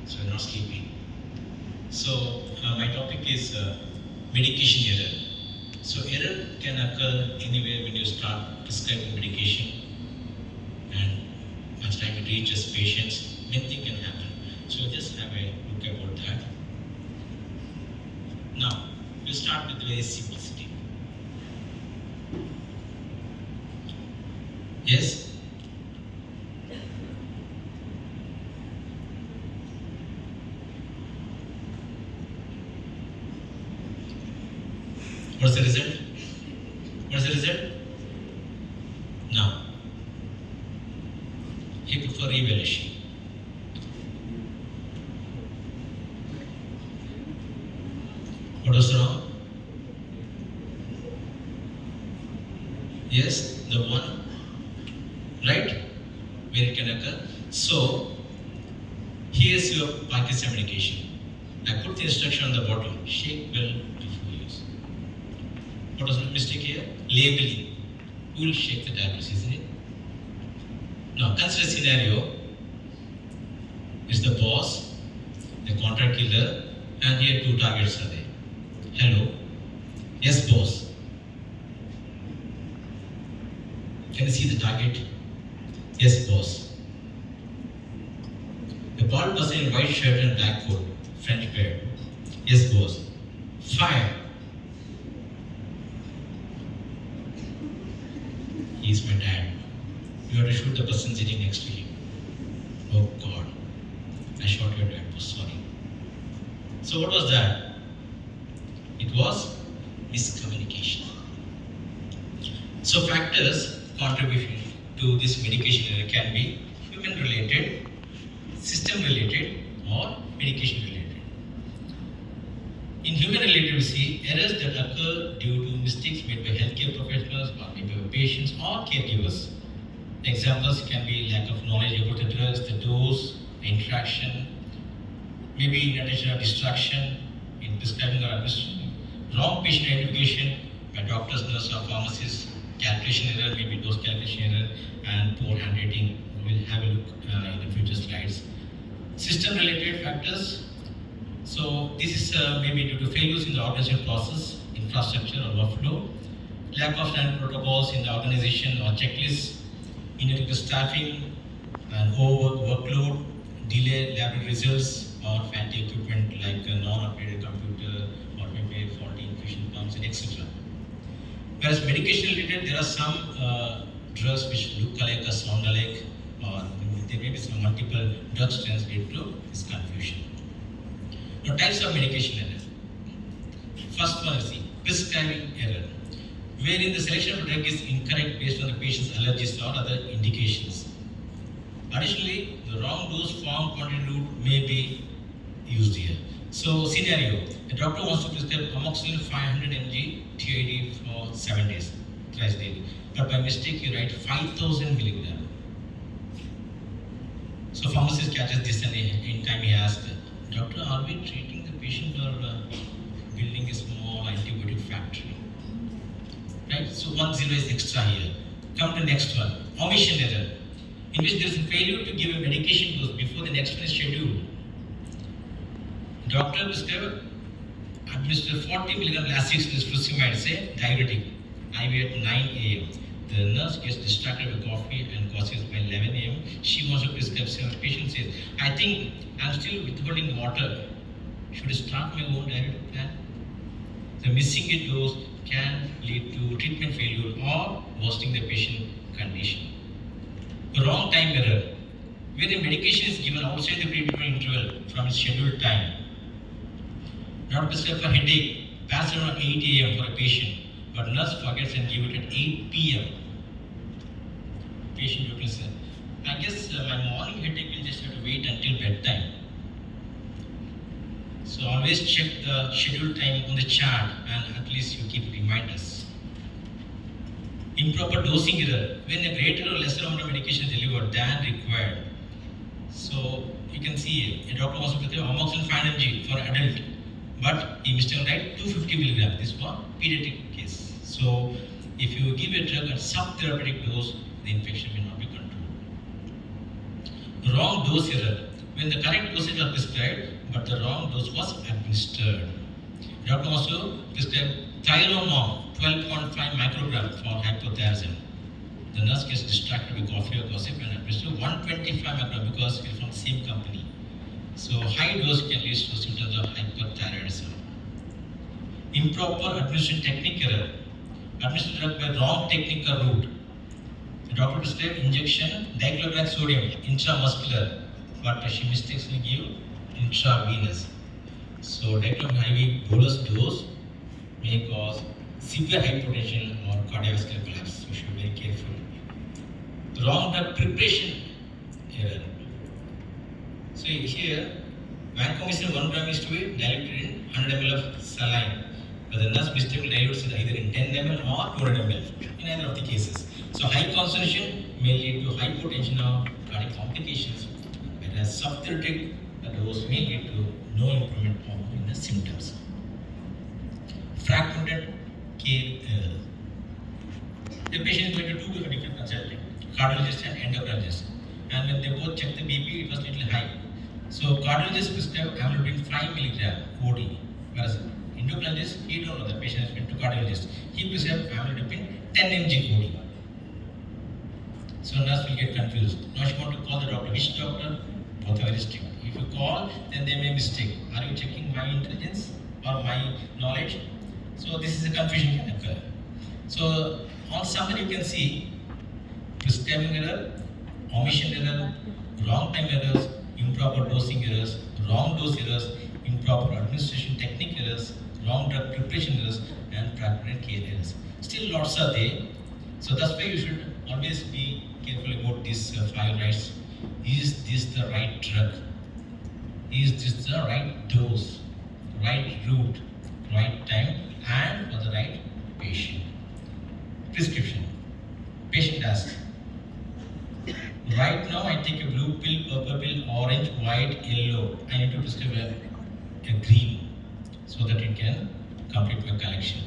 so I'm not sleeping. So my topic is medication error. So error can occur anywhere when you start prescribing medication, and by the time it reaches patients, many things can happen. So just have a look about that. Now, we'll start with very simplicity. Yes? What's the result? What's the result? Now, here for evaluation. What was wrong? Yes, the one, right? Where it can occur. So, here's your Parkinson medication. I put the instruction on the bottle. Shake well before use. What was the mistake here? Labeling. Who will shake the tablets, isn't it? Now, consider a scenario. Is the boss, the contract killer, and here two targets are there. Hello. Yes, boss. Can you see the target? Yes, boss. The bald person in white shirt and black coat, French beard. Yes, boss. Fire. He is my dad. You have to shoot the person sitting next to him. Oh God. I shot your dad, boss. Sorry. So what was that? It was miscommunication. So factors contributing to this medication error can be human related, system related, or medication related. In human related, we see errors that occur due to mistakes made by healthcare professionals or maybe by patients or caregivers. Examples can be lack of knowledge about the drugs, the dose, the interaction, maybe inattention or distraction in prescribing or administering, wrong patient identification by doctors, nurses, or pharmacists, calculation error, maybe dose calculation error, and poor handwriting. We'll have a look in the future slides. System related factors. So this is maybe due to failures in the organization process, infrastructure or workflow, lack of standard protocols in the organization or checklists, inadequate staffing, and overwork workload, delayed laboratory results, or fancy equipment like a non-updated computer or maybe faulty infusion pumps, etc. Whereas medication related, there are some drugs which look alike or sound alike, or there may be some multiple drug strains lead to this confusion. Now, types of medication error. First one is the prescribing error, wherein the selection of a drug is incorrect based on the patient's allergies or other indications. Additionally, the wrong dose, form, quantity route may be used here. So, scenario: the doctor wants to prescribe amoxicillin 500 mg TID for 7 days, thrice daily, but by mistake you write 5000 milligram. So, pharmacist catches this and in time he asks, "Doctor, are we treating the patient or building a small antibiotic factory?" Right? So 1 0 is extra here. Come to the next one, omission error, in which there is a failure to give a medication dose before the next one is scheduled. Doctor prescribed administer 40 mg Lasix furosemide, say diuretic, IV at 9 a.m. The nurse gets distracted with coffee and causes by 11 a.m. She wants to prescribe. The patient says, "I think I'm still withholding water. Should I start my own diuretic plan?" The missing a dose can lead to treatment failure or worsening the patient condition. The wrong time error, where the medication is given outside the predetermined interval from its scheduled time. Not prescribed for headache, passed around 8 a.m. for a patient, but nurse forgets and give it at 8 p.m. Patient will say, "I guess my morning headache will just have to wait until bedtime." So always check the schedule time on the chart and at least you keep reminders. Improper dosing error, when a greater or lesser amount of medication is delivered than required. So you can see a doctor wants to prescribe amoxicillin 5 mg for adult, but he mistakenly write 250 mg. This was pediatric case. So if you give a drug at subtherapeutic dose, the infection may not be controlled. Wrong dose error, when the correct dosage was prescribed, but the wrong dose was administered. Doctor also prescribed Thyronorm 12.5 microgram for hypothyroidism. The nurse gets distracted with coffee or gossip and administers 125 microgram because it's from the same company. So high dose can lead to symptoms of hyperthyroidism. Improper administration technique error. Administer drug by wrong technical route. The doctor prescribed injection diclofenac sodium intramuscular, but she mistakenly gave intravenous. So diclofenac IV bolus dose may cause severe hypertension or cardiovascular collapse. So you should be very careful. The wrong drug preparation error. So here, vancomycin 1 gram is to be diluted in 100 ml of saline. But the nurse mistakenly dilutes it either in 10 ml or 200 ml in either of the cases. So high concentration may lead to hypotension or cardiac complications, whereas subtherapeutic dose may lead to no improvement in the symptoms. Fragmented care error. The patient is going to two different consulting, cardiologist and endocrinologist. And when they both check the BP, it was little high. So cardiologist prescribed amlodipine 5 milligram OD, whereas endocrinologist, he don't know the patient has been to cardiologist. He prescribed amlodipine 10 mg OD. So nurse will get confused. Now she want to call the doctor. Which doctor? Both are very strict. If you call, then they may mistake. Are you checking my intelligence or my knowledge? So this is a confusion can occur. So on summary you can see prescribing error, omission error, wrong time errors, improper dosing errors, wrong dose errors, improper administration technique errors, wrong drug preparation errors, and fragmented care errors. Still lots are there. So that's why you should always be careful about these 5 rights. Is this the right drug? Is this the right dose, right route, right time, and for the right patient? Prescription. Patient asks, right now I take a blue pill, purple pill, orange, white, yellow. I need to prescribe a green so that it can complete my collection.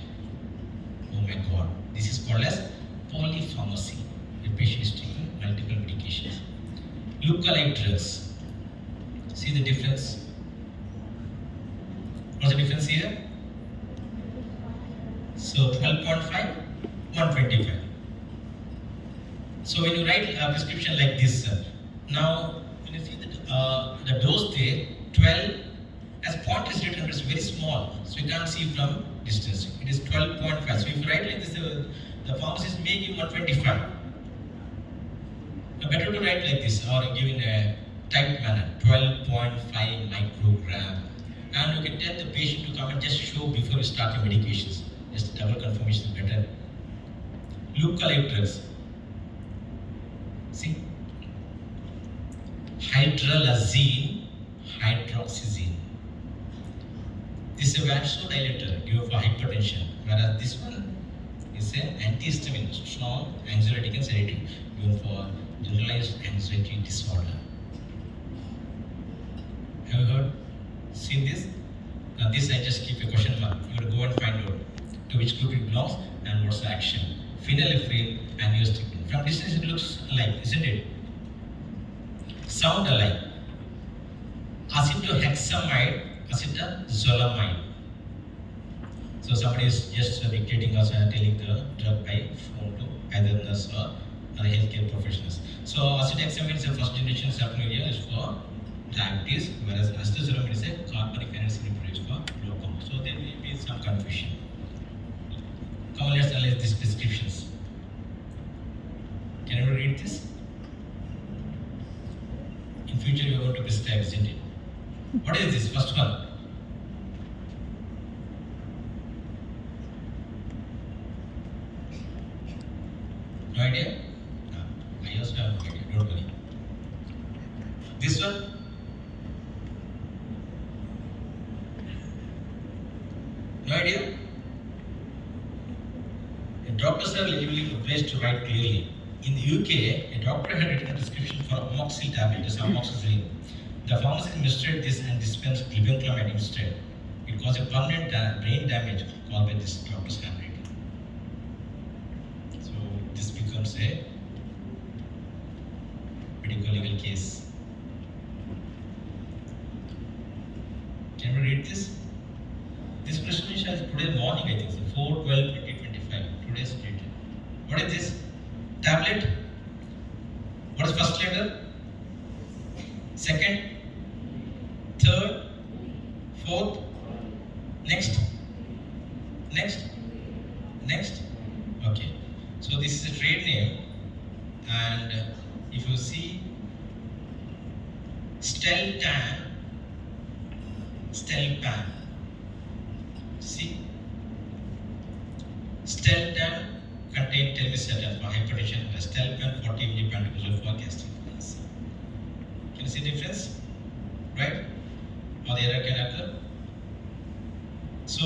Oh my God. This is called as polypharmacy. The patient is taking multiple medications. Lookalike drugs. See the difference? What's the difference here? So 12.5, 125. So when you write a prescription like this, now when you see the dose there, 12, as point is written, it's very small, so you can't see from distance. It is 12.5. So if you write like this, the pharmacist may give 125. Now better to write like this or give in a typed manner, 12.5 microgram. And you can tell the patient to come and just show before you start your medications. Just double confirmation is better. Lookalike drugs. See, hydralazine, hydroxyzine. This is a vasodilator due for hypertension, whereas this one is an antihistamine, strong anxiolytic and sedative, given for generalized anxiety disorder. Have you heard, seen this? Now this I just keep a question mark. You will go and find out to which group it belongs and what's the action. Phenylephrine and neostrictin. From distance it looks alike, isn't it? Sound alike. Acetohexamide, acetazolamide. So somebody is just dictating us and telling the drug by phone to either nurse or other healthcare professionals. So acetohexamide is a first generation sulfonylurea is for diabetes, whereas acetazolamide is a carbonic acid produced for glaucoma. So there will be some confusion. Come on, let's analyze these prescriptions. Can you read this? In future you are going to prescribe, isn't it? What is this first one? No idea? No. I also have no idea, don't worry. This one? No idea? Doctors are legally obliged to write clearly. In the UK, a doctor had written a prescription for amoxicillin tablet, this amoxicillin. The pharmacist administered this and dispensed glibenclamide instead. It caused a permanent brain damage caused by this doctor's handwriting. So this becomes a medical legal case. Can we read this? This presentation is today morning, I think, so 4/12/2025. Today's date. What is this? Tablet. What is first letter? Second? Third? Fourth? Next? Next? Next? Okay. So this is a trade name, and if you see Stelpan, see, Stelpan contain telmisartan for hypertension, Stelpan 40 mg pantoprazole for gastric reflux. Can you see the difference? Right? Or the error can occur. So,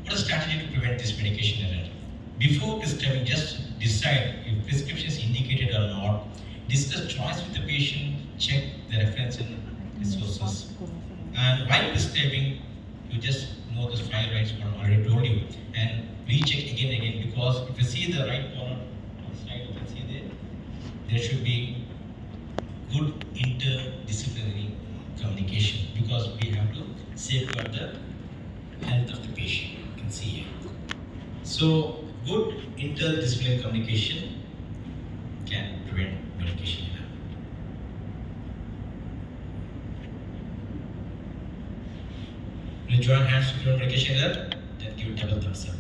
what is the strategy to prevent this medication error? Before prescribing, just decide if prescription is indicated or not. Discuss choice with the patient, check the reference and resources. And while prescribing, you just know the file rights what I already told you, and recheck again and again, because if you see the right corner of the slide, you can see there should be good interdisciplinary communication, because we have to safeguard the health of the patient. You can see here. So good interdisciplinary communication can prevent medication error. Will you join hands to prevent medication error? Then give double thumbs up.